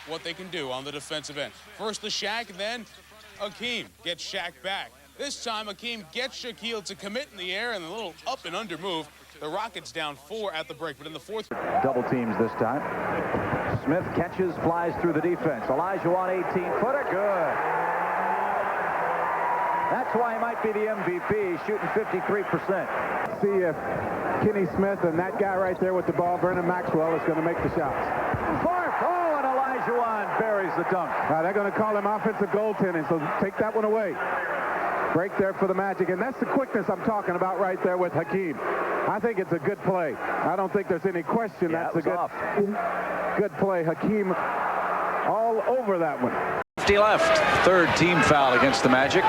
what they can do on the defensive end. First the Shaq, then Hakeem gets Shaq back. This time Hakeem gets Shaquille to commit in the air and a little up and under move. The Rockets down 4 at the break, but in the fourth. Double teams this time. Smith catches, flies through the defense. Olajuwon 18-footer, good. That's why he might be the MVP, shooting 53%. See if Kenny Smith and that guy right there with the ball, Vernon Maxwell, is going to make the shots. Oh, and Olajuwon buries the dunk. They're going to call him offensive goaltending, so take that one away. Break there for the Magic, and that's the quickness I'm talking about right there with Hakeem. I think it's a good play. I don't think there's any question that's a good play. Hakeem all over that one. 50 left. Third team foul against the Magic.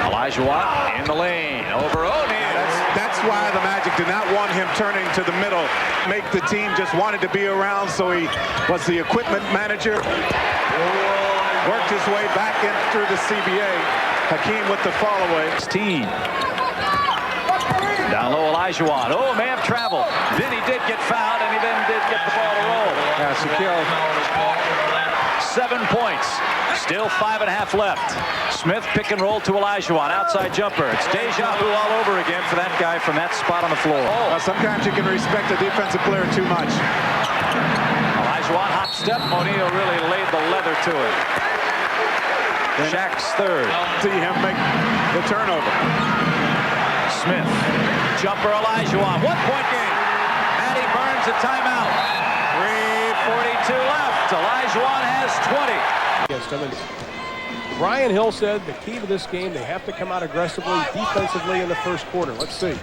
Olajuwon in the lane. Over O'Neal. That's why the Magic did not want him turning to the middle. Make the team just wanted to be around, so he was the equipment manager. Worked his way back in through the CBA. Hakeem with the follow-away. Team. Down low, Olajuwon. Oh, may have traveled. Then he did get fouled, and he then did get the ball to roll. Shaquille. 7 points. Still 5.5 left. Smith pick and roll to Olajuwon. Outside jumper. It's deja vu all over again for that guy from that spot on the floor. Well, sometimes you can respect a defensive player too much. Olajuwon hop step. O'Neal really laid the leather to it. Shaq's third. See him make the turnover. Smith. Jumper Olajuwon. 1-point game. And he burns a timeout. 3:42 left. Olajuwon has 20. Against him. And Brian Hill said the key to this game, they have to come out aggressively defensively in the first quarter. Let's see.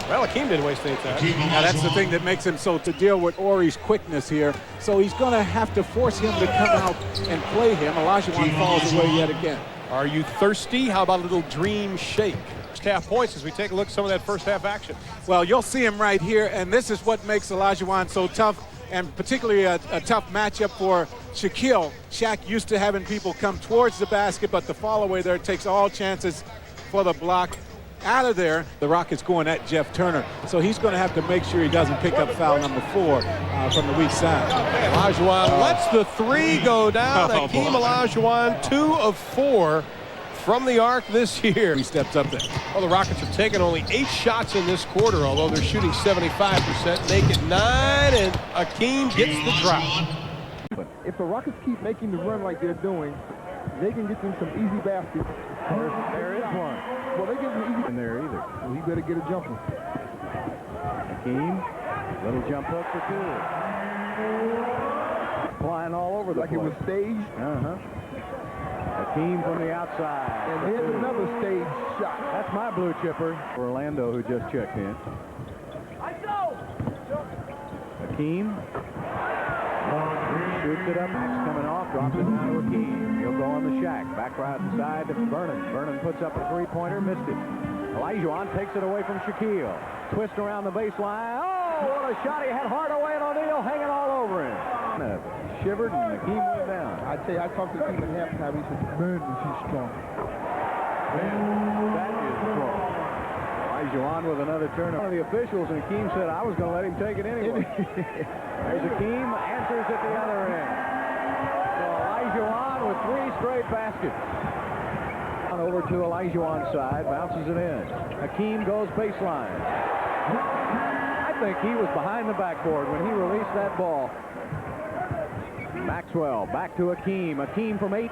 Well, Hakeem didn't waste any time. Now that's the thing that makes him so to deal with Ori's quickness here. So he's going to have to force him to come out and play him. Olajuwon falls away yet again. Are you thirsty? How about a little dream shake? First half points as we take a look at some of that first half action. Well, you'll see him right here, and this is what makes Olajuwon so tough, and particularly a tough matchup for Shaquille. Shaq used to having people come towards the basket, but the follow away there takes all chances for the block. Out of there, the Rockets going at Jeff Turner. So he's going to have to make sure he doesn't pick up foul number 4 from the weak side. Olajuwon lets the 3 go down. Hakeem Olajuwon, 2 of 4 from the arc this year. He steps up there. Well, the Rockets have taken only 8 shots in this quarter, although they're shooting 75%. Make it 9, and Hakeem gets the drop. If the Rockets keep making the run like they're doing, they can get them some easy baskets. There is one. Well, they get them easy. In there either. Well, he better get a jumper. Hakeem, little jump hook for 2. Flying all over the like place. It was staged. Hakeem from the outside. And here's another stage shot. That's my blue chipper. Orlando, who just checked in. Hakeem. Shoots it up. It's coming off. Drops it down to Hakeem. He'll go on the Shaq. Back right side to Vernon. Vernon puts up a 3-pointer. Missed it. Olajuwon takes it away from Shaquille. Twist around the baseline. Oh, what a shot. He had Hardaway and O'Neal hanging all over him. Shivered and Hakeem went down. I tell you, I talked to the team at halftime. He said, man, is he strong. That is strong. Olajuwon with another turnover. One of the officials, and Hakeem said, I was going to let him take it anyway. There's Hakeem, answers at the other end. So Olajuwon with 3 straight baskets. On over to Olajuwon's side, bounces it in. Hakeem goes baseline. I think he was behind the backboard when he released that ball. Maxwell back to Hakeem. Hakeem from 18.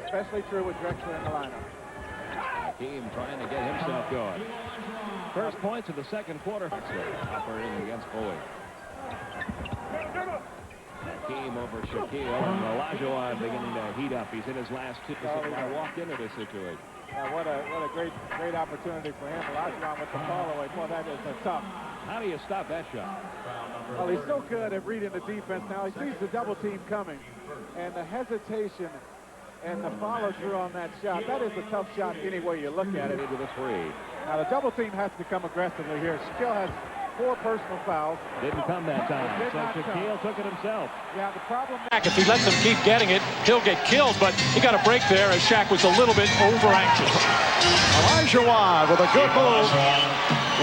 Especially true with Drexler in the lineup. Hakeem trying to get himself going. First points of the second quarter. Operating against Bowie. Hakeem over Shaquille, and Olajuwon beginning to heat up. He's in his last 2. I walked into this situation. What a great opportunity for him. Olajuwon with the follow-away. Boy, that is a tough. How do you stop that shot? Well, he's so good at reading the defense now. He sees the double team coming, and the hesitation and the follow-through on that shot. That is a tough shot any way you look at it. With a 3. Now, the double team has to come aggressively here. Shaquille has 4 personal fouls. Didn't come that time. Did So not come. Shaquille took it himself. Yeah, the problem. If he lets him keep getting it, he'll get killed, but he got a break there as Shaq was a little bit over-anxious. Olajuwon with a good move,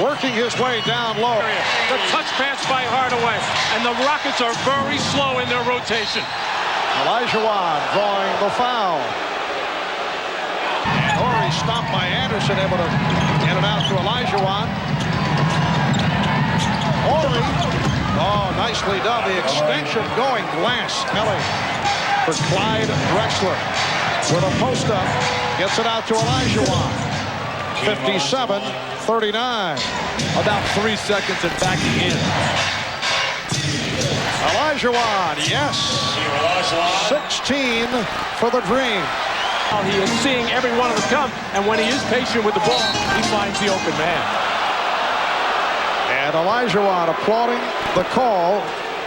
working his way down low. The touch pass by Hardaway, and the Rockets are very slow in their rotation. Olajuwon drawing the foul. And Horry stopped by Anderson, able to get it out to Olajuwon. Horry, oh, nicely done. The extension going glass. Kelly for Clyde Drexler with a post-up. Gets it out to Olajuwon. 57-39. About 3 seconds and backing in. Olajuwon, yes. 16 for the Dream. He is seeing every one of them come, and when he is patient with the ball, he finds the open man. And Olajuwon applauding the call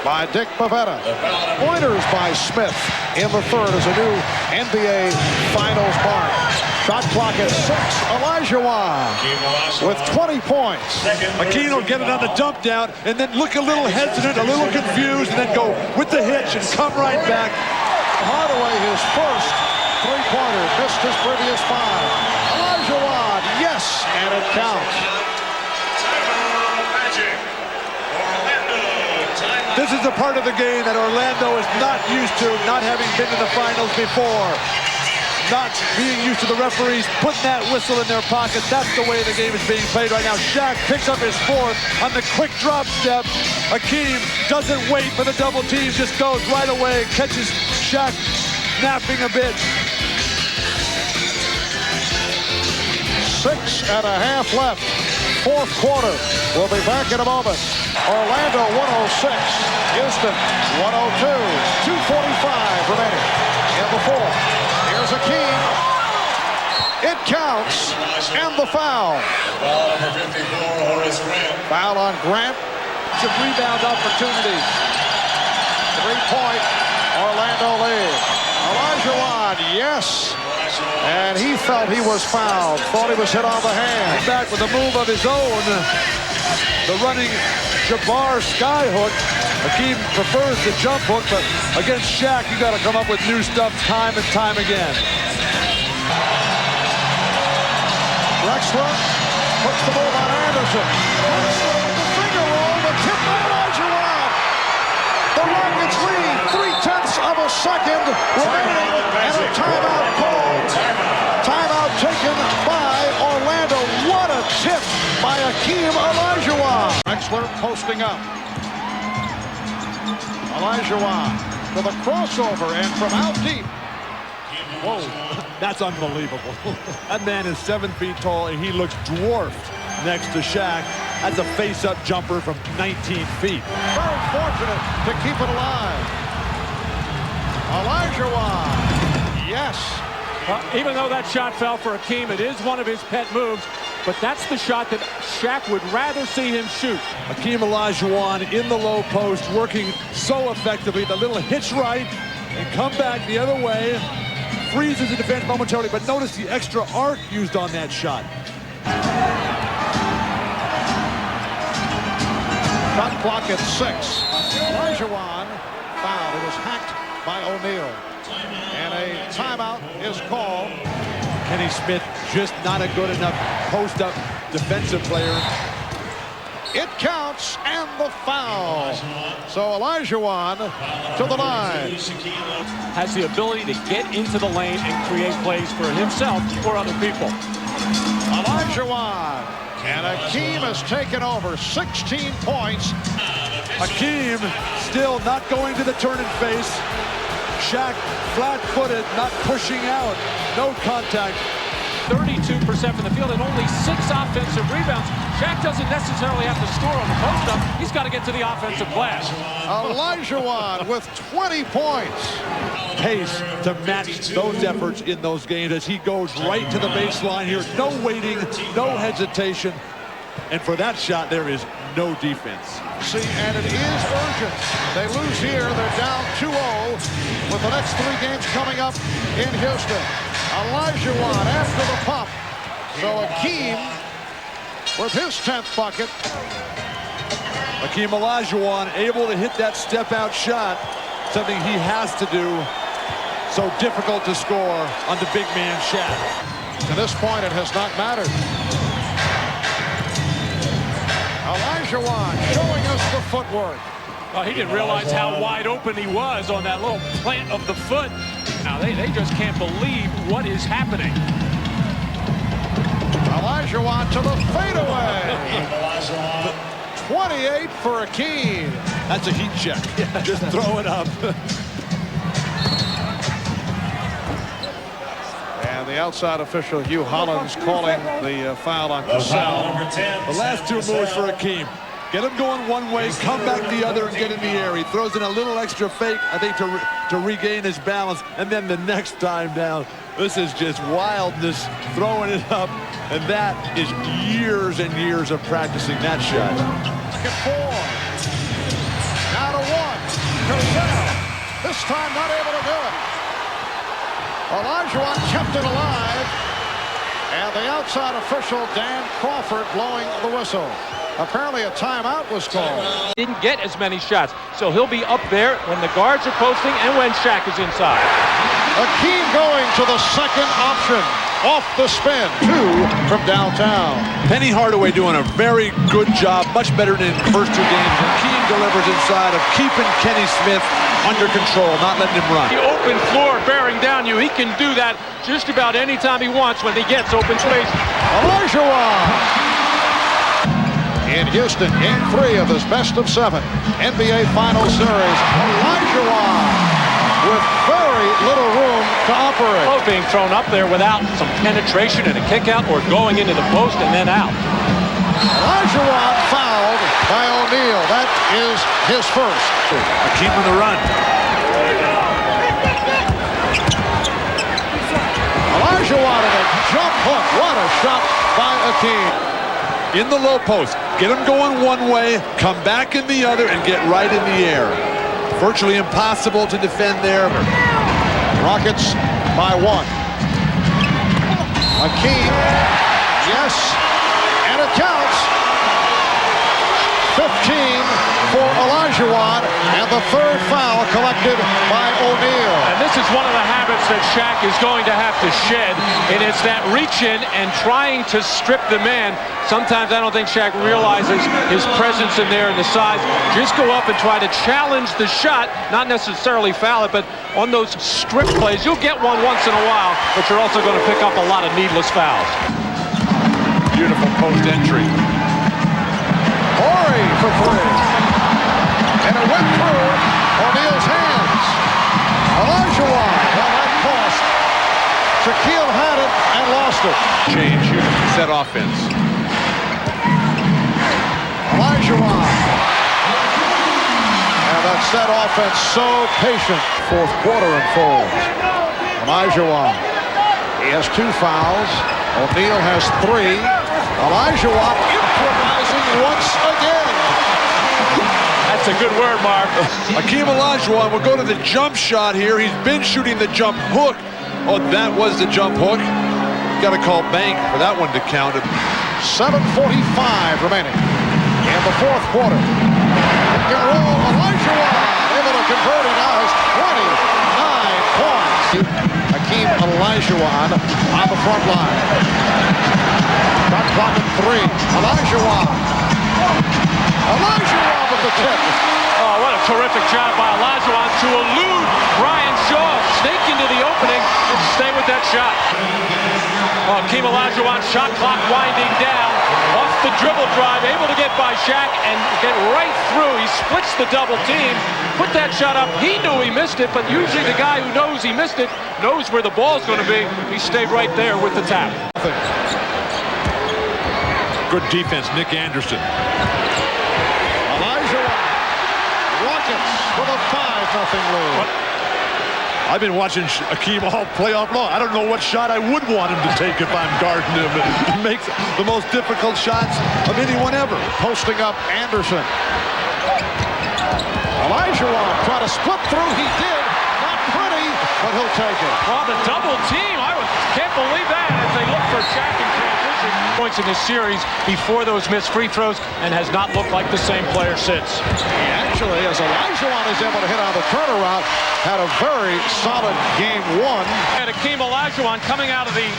by Dick Pavetta. Pointers by Smith in the third as a new NBA Finals mark. Shot clock at 6. Olajuwon with 20 points. Hakeem will get it on the dump down and then look a little hesitant, a little confused, and then go with the hitch and come right back. Hardaway, his first three-pointer, missed his previous 5. Olajuwon, yes, and it counts. This is the part of the game that Orlando is not used to, not having been to the finals before. Not being used to the referees putting that whistle in their pocket. That's the way the game is being played right now. Shaq picks up his 4th on the quick drop step. Hakeem doesn't wait for the double team, just goes right away, catches Shaq napping a bit. 6.5 left. 4th quarter. We'll be back in a moment. Orlando 106. Houston 102. 2:45 remaining in the 4th. Here's Hakeem. It counts. And the foul. Foul on Grant. Some rebound opportunities. 3-point Orlando lead. Olajuwon, yes. And he felt he was fouled. Thought he was hit on the hand. Back with a move of his own. The running Jabbar skyhook. Hakeem prefers the jump hook, but against Shaq, you got to come up with new stuff time and time again. Drexler puts the move on Anderson. Drexler with the finger roll, the tip by Olajuwon. The Rockets lead 0.3 of a second remaining, and a timeout called. Timeout taken by Orlando. What a tip by Hakeem Olajuwon. Drexler posting up. Olajuwon with a crossover and from out deep. Whoa, that's unbelievable. That man is 7 feet tall, and he looks dwarfed next to Shaq. That's a face-up jumper from 19 feet. Very fortunate to keep it alive. Olajuwon, yes. Even though that shot fell for Hakeem, it is one of his pet moves, but that's the shot that Shaq would rather see him shoot. Hakeem Olajuwon in the low post, working so effectively. The little hitch right and come back the other way. Freezes the defense momentarily, but notice the extra arc used on that shot. Shot clock at 6. Olajuwon fouled. It was hacked by O'Neal. And a timeout is called. Kenny Smith just not a good enough post-up defensive player. It counts, and the foul. So Olajuwon to the line. Has the ability to get into the lane and create plays for himself or other people. Olajuwon. And Hakeem has taken over. 16 points. Hakeem still not going to the turn and face. Shaq flat-footed, not pushing out. No contact. 32% from the field and only 6 offensive rebounds. Shaq doesn't necessarily have to score on the post-up. He's got to get to the offensive glass. Olajuwon with 20 points. Pace to match those efforts in those games as he goes right to the baseline here. No waiting, no hesitation. And for that shot, there is no defense. See, and it is urgent. They lose here. They're down 2-0 with the next 3 games coming up in Houston. Olajuwon after the pump. So Hakeem with his 10th bucket. Hakeem Olajuwon able to hit that step-out shot, something he has to do. So difficult to score on the big man Shaq. To this point, it has not mattered. Olajuwon showing us the footwork. Well, he didn't realize how wide open he was on that little plant of the foot. Now they just can't believe what is happening. Olajuwon to the fadeaway. 28 for Hakeem. That's a heat check. Yeah, just throw it up. And the outside official, Hugh Hollins, calling the foul on Cassell. The last two moves for Hakeem. Get him going one way, come back the other, and get in the air. He throws in a little extra fake, I think, to regain his balance. And then the next time down, this is just wildness, throwing it up. And that is years and years of practicing that shot. Second four. Now to one. Cassell. This time not able to do it. Olajuwon kept it alive. And the outside official, Dan Crawford, blowing the whistle. Apparently a timeout was called. Didn't get as many shots, so he'll be up there when the guards are posting and when Shaq is inside. Hakeem going to the second option. Off the spin, 2 from downtown. Penny Hardaway doing a very good job, much better than in the first two games. Hakeem delivers inside of keeping Kenny Smith under control, not letting him run. The open floor bearing down you, he can do that just about any time he wants when he gets open space. Olajuwon in Houston, game 3 of his best-of-7 NBA Finals series. Olajuwon with very little room to operate. Both being thrown up there without some penetration and a kick out or going into the post and then out. Olajuwon fouled by O'Neal. That is his first. Hakeem on the run. Olajuwon in a jump hook. What a shot by Hakeem. In the low post. Get him going one way, come back in the other, and get right in the air. Virtually impossible to defend there. Rockets by 1. Hakeem, yes, and it counts. 15 for Olajuwon, and the third foul collected by O'Neal. And this is one of the habits that Shaq is going to have to shed, and it's that reach in and trying to strip the man. Sometimes I don't think Shaq realizes his presence in there and the size. Just go up and try to challenge the shot, not necessarily foul it, but on those strip plays, you'll get one once in a while, but you're also going to pick up a lot of needless fouls. Beautiful post entry. Horry for 3. And it went through O'Neal's hands. Olajuwon, well, that cost. Shaquille had it and lost it. Change here, set offense. Olajuwon. And that set offense so patient. Fourth quarter unfolds. Olajuwon. He has 2 fouls. O'Neal has 3. Olajuwon improvising once again. That's a good word, Mark. Hakeem Olajuwon will go to the jump shot here. He's been shooting the jump hook. Oh, that was the jump hook. Got to call bank for that one to count. 7:45 remaining in the fourth quarter. Pick and roll. Olajuwon able to convert. He now has 29 points. Hakeem Olajuwon on the front line. Shot clock at 3. Olajuwon with the tip. Oh, what a terrific job by Olajuwon to elude Brian Shaw, snake into the opening, and stay with that shot. Hakeem Olajuwon, shot clock winding down, off the dribble drive, able to get by Shaq and get right through. He splits the double team, put that shot up. He knew he missed it, but usually the guy who knows he missed it knows where the ball's going to be. He stayed right there with the tap. Good defense, Nick Anderson. Olajuwon, Rockets with a 5-0 lead. I've been watching Hakeem all playoff long. I don't know what shot I would want him to take if I'm guarding him. He makes the most difficult shots of anyone ever. Posting up Anderson. Olajuwon trying to split through. He did. Not pretty, but he'll take it. Oh, the double team. I can't believe that. as they look for Shaq in transition. Points in this series before those missed free throws and has not looked like the same player since. Actually, as Olajuwon is able to hit on the turnaround, had a very solid game one. And Hakeem Olajuwon coming out of the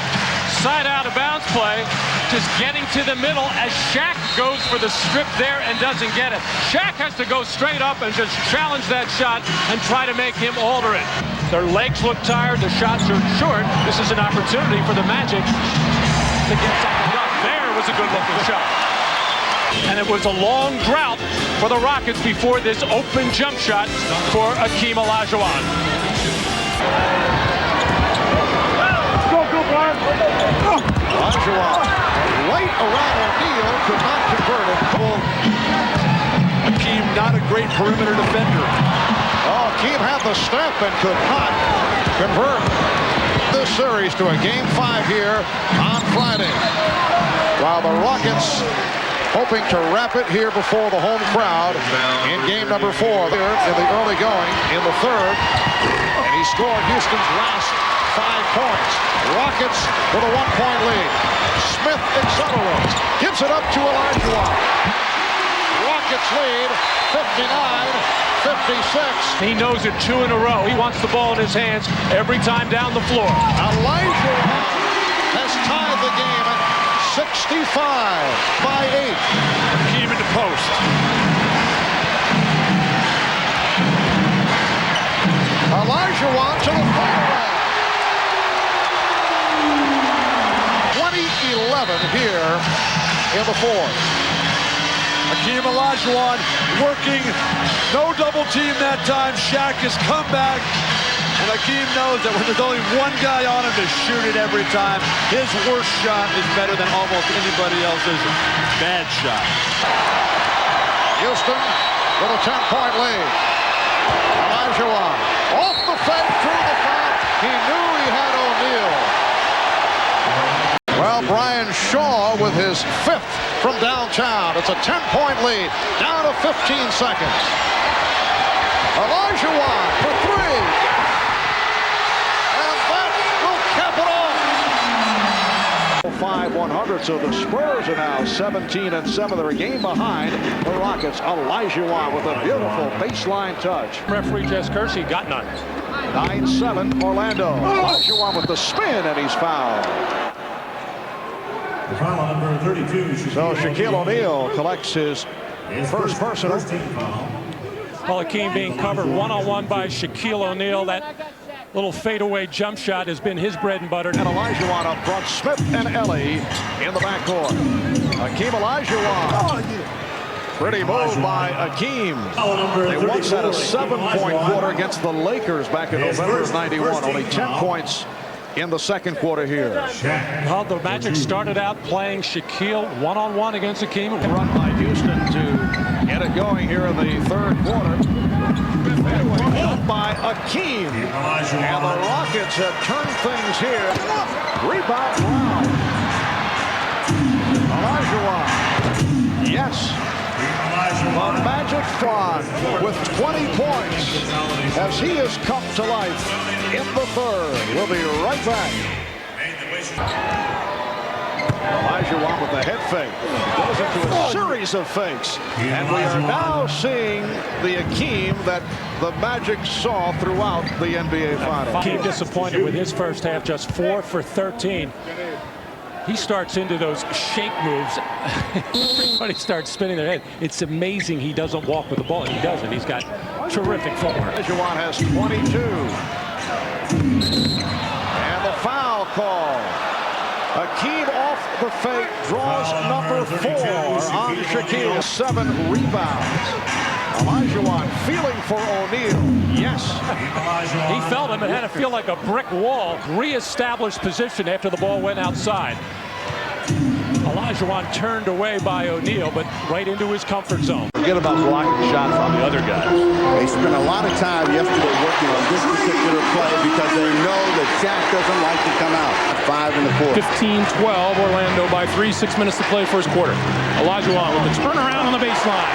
side out of bounds play, just getting to the middle as Shaq goes for the strip there and doesn't get it. Shaq has to go straight up and just challenge that shot and try to make him alter it. Their legs look tired, the shots are short. This is an opportunity for the Magic to get something done. There was a good looking shot. And it was a long drought for the Rockets before this open jump shot for Hakeem Olajuwon. Olajuwon right around O'Neal, could not convert it. Hakeem, not a great perimeter defender. Oh, Hakeem had the step and could not convert this series to a Game 5 here on Friday. While the Rockets hoping to wrap it here before the home crowd in game number 4 there in the early going in the third. And he scored Houston's last 5 points. Rockets with a 1-point lead. Smith accelerates, gives it up to Olajuwon. Rockets lead 59-56. He knows it 2 in a row. He wants the ball in his hands every time down the floor. Olajuwon has tied the game at 65 by 8. Hakeem in the post. Olajuwon to the far. 20-11 here in the fourth. Hakeem Olajuwon working, no double team that time. Shaq has come back, and Hakeem knows that when there's only one guy on him to shoot it every time, his worst shot is better than almost anybody else's bad shot. Houston with a 10-point lead. Olajuwon off the fake, through the foul. He knew he had O'Neal. Well, Brian Shaw with his 5th from downtown. It's a 10-point lead, down to 15 seconds. Olajuwon for 3. And that will cap it off. 5-100, so the Spurs are now 17-7. They're a game behind the Rockets. Olajuwon with a beautiful baseline touch. Referee Jess Kersey got none. 9-7 Orlando. Olajuwon with the spin, and he's fouled. So Shaquille O'Neal collects his first personal. Well, Hakeem being covered one-on-one by Shaquille O'Neal. That little fadeaway jump shot has been his bread and butter. And Olajuwon up front, Smith and Ellie in the backcourt. Hakeem Olajuwon. Pretty move by Hakeem. They once had a 7-point quarter against the Lakers back in November of '91. Only 10 points in the second quarter here. Well, the Magic started out playing Shaquille one-on-one against Hakeem. Run by Houston to get it going here in the third quarter. Up by Hakeem. And the Rockets have turned things here. Rebound Brown. Olajuwon. Yes. The Magic fly with 20 points as he has come to life in the third. We'll be right back. Olajuwon with the head fake. Goes into a series of fakes. And we are now seeing the Hakeem that the Magic saw throughout the NBA Finals. Hakeem disappointed with his first half, just 4 for 13. He starts into those shake moves. Everybody starts spinning their head. It's amazing he doesn't walk with the ball, and he doesn't. He's got terrific footwork. Olajuwon has 22. And the foul call. Hakeem off the fake, draws number 4 on Shaquille. 7 rebounds. Olajuwon feeling for O'Neal. Yes. He felt him and had to feel like a brick wall. Re-established position after the ball went outside. Olajuwon turned away by O'Neal, but right into his comfort zone. Forget about blocking shots on the other guys. They spent a lot of time yesterday working on this particular play because they know that Shaq doesn't like to come out. 5 in the fourth. 15-12, Orlando by 3, 6 minutes to play first quarter. Olajuwon with the turnaround on the baseline.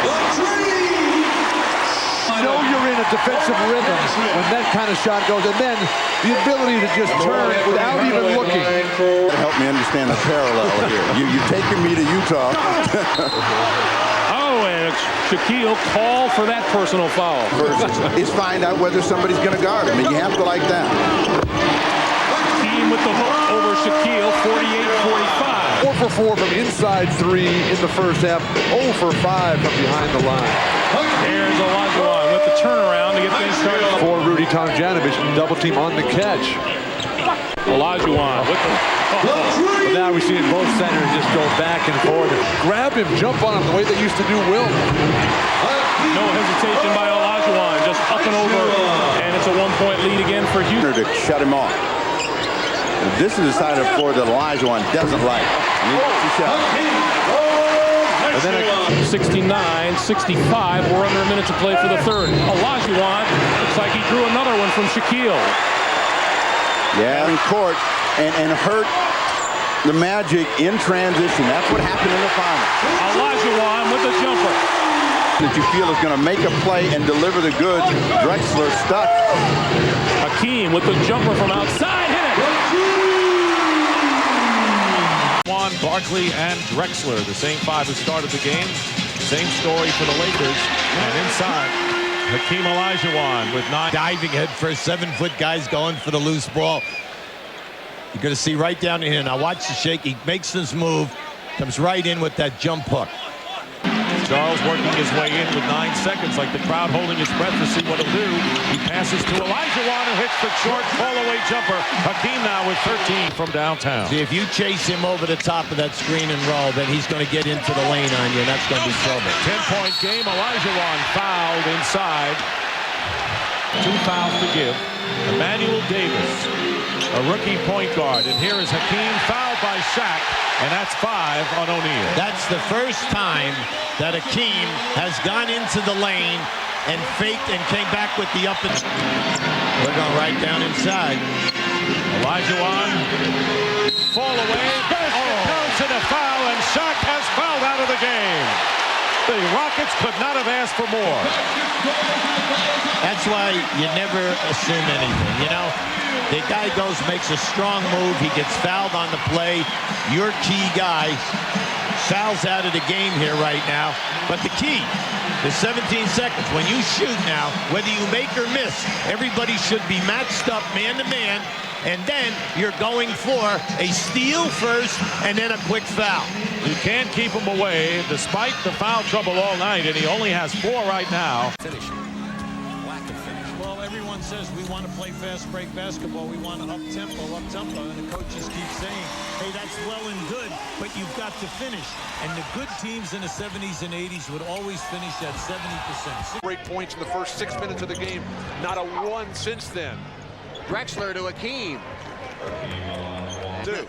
know you're in a defensive rhythm when that kind of shot goes, and then the ability to just turn without even looking. Help me understand the parallel here. You're taking me to Utah. Oh, and Shaquille called for that personal foul. Is find out whether somebody's going to guard him, and you have to like that. Hakeem with the hook over Shaquille, 48-45. 4 for 4 from inside 3 in the first half. 0 for 5 from behind the line. There's Olajuwon with the turnaround to get things started. For Rudy Tomjanovich, double team on the catch. Olajuwon with the... But now we see both centers just go back and forth. Grab him, jump on him the way they used to do Will. No hesitation by Olajuwon, just up and over, and it's a 1-point lead again for Houston. To shut him off. This is the side of the floor that Olajuwon doesn't like. And then 69-65, we're under a minute to play for the third. Olajuwon looks like he drew another one from Shaquille. Yeah, in court, and hurt the Magic in transition. That's what happened in the final. Olajuwon with the jumper. That you feel is going to make a play and deliver the goods. Drexler stuck. Hakeem with the jumper from outside, hit it. Juan, Barkley, and Drexler, the same 5 who started the game. Same story for the Lakers. And inside, Hakeem Olajuwon with 9. Diving head first, 7-foot guys going for the loose ball. You're going to see right down in here. Now watch the shake. He makes this move, comes right in with that jump hook. Charles working his way in with 9 seconds, like the crowd holding his breath to see what he'll do. He passes to Olajuwon, who hits the short fall-away jumper. Hakeem now with 13 from downtown. See, if you chase him over the top of that screen and roll, then he's going to get into the lane on you, and that's going to be trouble. 10-point game. Olajuwon fouled inside. 2 fouls to give. Emmanuel Davis, a rookie point guard. And here is Hakeem, fouled by Shaq, and that's 5 on O'Neal. That's the first time that Hakeem has gone into the lane and faked and came back with the up and... We're going right down inside. Olajuwon, fall away. Counts in a foul, and Shaq has fouled out of the game. The Rockets could not have asked for more. That's why you never assume anything, you know? The guy goes, makes a strong move. He gets fouled on the play. Your key guy fouls out of the game here right now. But the key, the 17 seconds. When you shoot now, whether you make or miss, everybody should be matched up man-to-man. And then you're going for a steal first and then a quick foul. You can't keep him away despite the foul trouble all night, and he only has 4 right now. Finish. Lack of finish. Well, everyone says we want to play fast break basketball. We want up-tempo. And the coaches keep saying, hey, that's well and good, but you've got to finish. And the good teams in the 70s and 80s would always finish at 70%. Great points in the first 6 minutes of the game. Not a one since then. Drexler to Hakeem. Dude,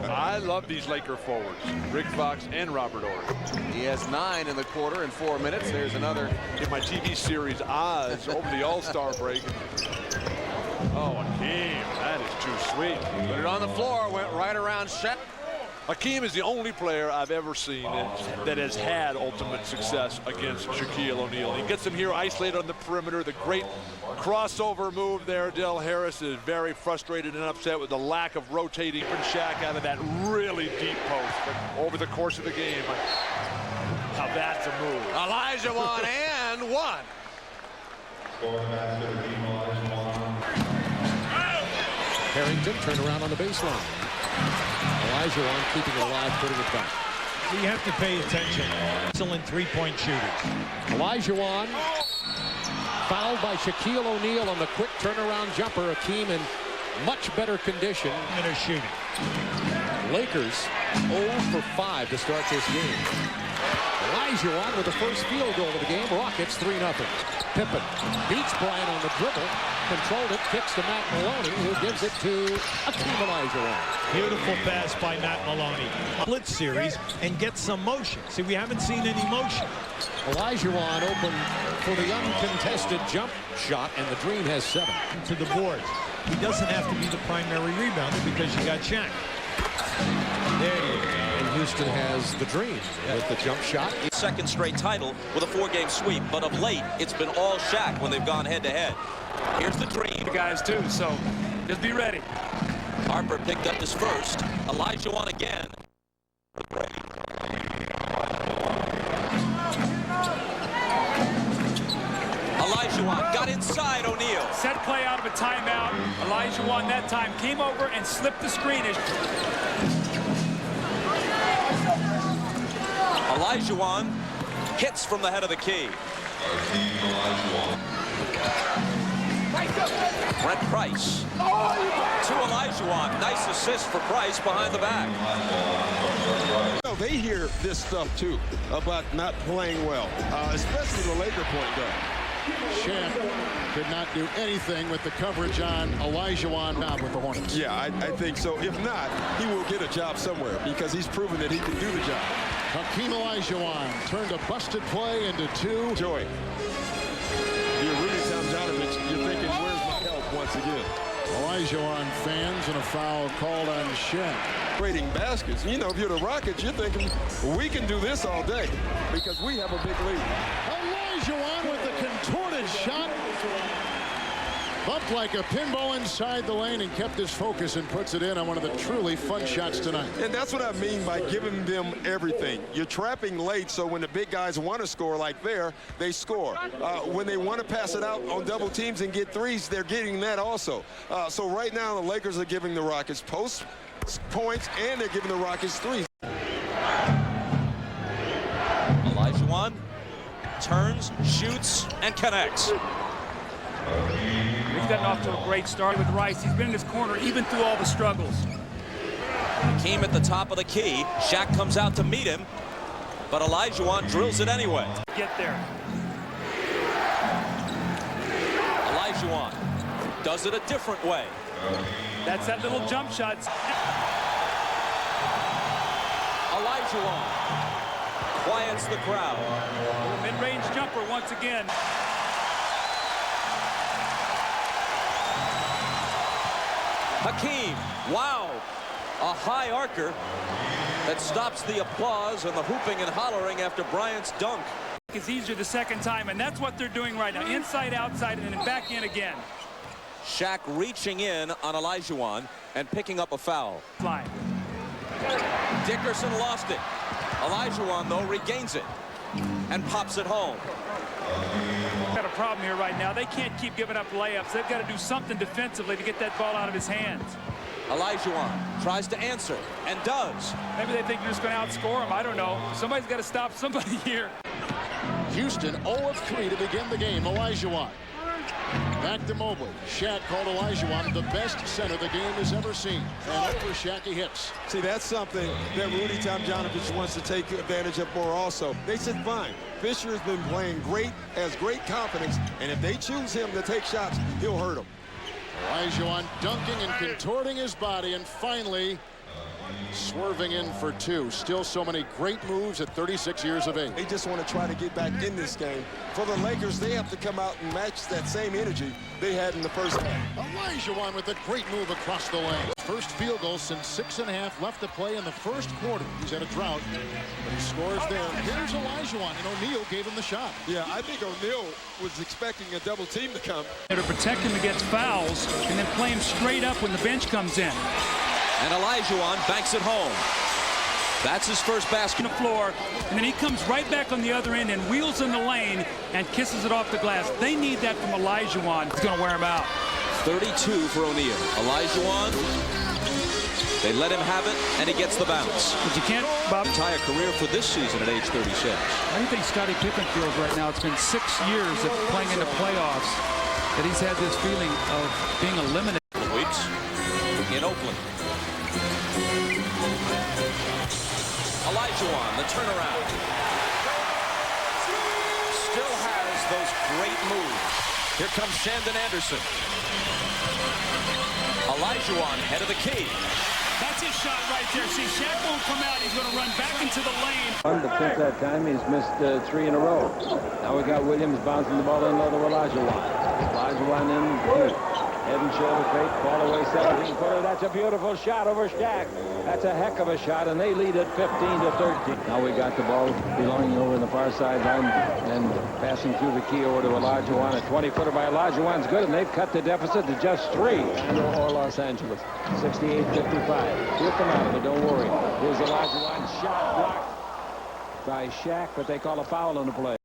I love these Laker forwards, Rick Fox and Robert Horry. He has 9 in the quarter in 4 minutes. There's another. In my TV series Oz over the All-Star break. Oh, Hakeem, that is too sweet. Put it on the floor, went right around Shaq. Hakeem is the only player I've ever seen that has had ultimate success against Shaquille O'Neal. He gets him here isolated on the perimeter. The great crossover move there. Del Harris is very frustrated and upset with the lack of rotating from Shaq out of that really deep post. But over the course of the game, now that's a move. Olajuwon and 1. Harrington turned around on the baseline. Olajuwon keeping it alive, putting it back. You have to pay attention. Excellent three-point shooters. Olajuwon fouled by Shaquille O'Neal on the quick turnaround jumper. Hakeem in much better condition. Minute shooting. Lakers 0 for 5 to start this game. Olajuwon with the first field goal of the game. Rockets 3-0. Pippen beats Bryant on the dribble, controlled it, kicks to Matt Maloney, who gives it to Hakeem Olajuwon. Beautiful pass by Matt Maloney. Blitz series and get some motion. See, we haven't seen any motion. Olajuwon open for the uncontested jump shot, and the Dream has 7. To the boards. He doesn't have to be the primary rebounder because you got Shaq. There you go. And Houston has the dream with the jump shot. Second straight title with a 4-game sweep, but of late, it's been all Shaq when they've gone head-to-head. Here's the dream. You guys, too, so just be ready. Harper picked up his first. Olajuwon again. Olajuwon got inside O'Neal. Set play out of a timeout. Olajuwon that time came over and slipped the screenage. Olajuwon hits from the head of the key. Brent Price to Olajuwon. Nice assist for Price behind the back. They hear this stuff too about not playing well, especially the Laker point guard. Shaq could not do anything with the coverage on Olajuwon now with the Hornets. Yeah, I think so. If not, he will get a job somewhere because he's proven that he can do the job. Hakeem Olajuwon turned a busted play into two. Joy. If you're Rudy Tomjanovich, you're thinking, where's my help once again? Olajuwon fans and a foul called on Shaq. Creating baskets. You know, if you're the Rockets, you're thinking, we can do this all day because we have a big lead. Olajuwon with the contorted shot. Bumped like a pinball inside the lane and kept his focus and puts it in on one of the truly fun shots tonight. And that's what I mean by giving them everything. You're trapping late, so when the big guys want to score like there, they score. When they want to pass it out on double teams and get threes, they're getting that also. So right now, the Lakers are giving the Rockets post points, and they're giving the Rockets threes. Olajuwon turns, shoots, and connects. He's gotten off to a great start with Rice. He's been in his corner even through all the struggles. Hakeem at the top of the key. Shaq comes out to meet him, but Olajuwon drills it anyway. Get there. Olajuwon does it a different way. That's that little jump shot. Olajuwon quiets the crowd. Mid-range jumper once again. Hakeem, wow, a high arcer that stops the applause and the hooping and hollering after Bryant's dunk. It's easier the second time, and that's what they're doing right now. Inside, outside, and then back in again. Shaq reaching in on Olajuwon and picking up a foul. Line. Dickerson lost it. Olajuwon, though, regains it and pops it home. Got a problem here right now. They can't keep giving up layups. They've got to do something defensively to get that ball out of his hands. Olajuwon tries to answer and does. Maybe they think you're just going to outscore him. I don't know. Somebody's got to stop somebody here. Houston 0 of 3 to begin the game. Olajuwon. Back to Mobley. Shaq called Olajuwon the best center the game has ever seen. And over Shaq he hits. See, that's something that Rudy Tomjanovich wants to take advantage of more also. They said, fine, Fisher has been playing great, has great confidence, and if they choose him to take shots, he'll hurt them. Olajuwon dunking and contorting his body, and finally swerving in for two. Still so many great moves at 36 years of age. They just want to try to get back in this game. For the Lakers, they have to come out and match that same energy they had in the first half. Olajuwon with a great move across the lane. First field goal since 6.5 left to play in the first quarter. He's had a drought, but he scores there. Here's Olajuwon, and O'Neal gave him the shot. Yeah, I think O'Neal was expecting a double team to come. To protect him against fouls and then play him straight up when the bench comes in. And Olajuwon banks it home. That's his first basket. On the floor, and then he comes right back on the other end and wheels in the lane and kisses it off the glass. They need that from Olajuwon. It's going to wear him out. 32 for O'Neal. Olajuwon, they let him have it, and he gets the bounce. But you can't, Bob. Entire career for this season at age 36. How do you think Scottie Pippen feels right now? It's been 6 years of playing in the playoffs that he's had this feeling of being eliminated. Weeks in Oakland. Olajuwon, the turnaround. Still has those great moves. Here comes Shandon Anderson. Olajuwon, head of the key. That's his shot right there. See, Shaq won't come out. He's going to run back into the lane. But since that time, he's missed 3 in a row. Now we got Williams bouncing the ball in to Olajuwon. Olajuwon in. Head and shoulder fake, ball away, 17-footer. That's a beautiful shot over Shaq. That's a heck of a shot, and they lead it 15-13. Now we got the ball belonging over in the far sideline and passing through the key over to Olajuwon. A 20-footer by Olajuwon's good, and they've cut the deficit to just 3. Or Los Angeles, 68-55. He'll come out of it, don't worry. Here's Olajuwon, shot blocked by Shaq, but they call a foul on the play.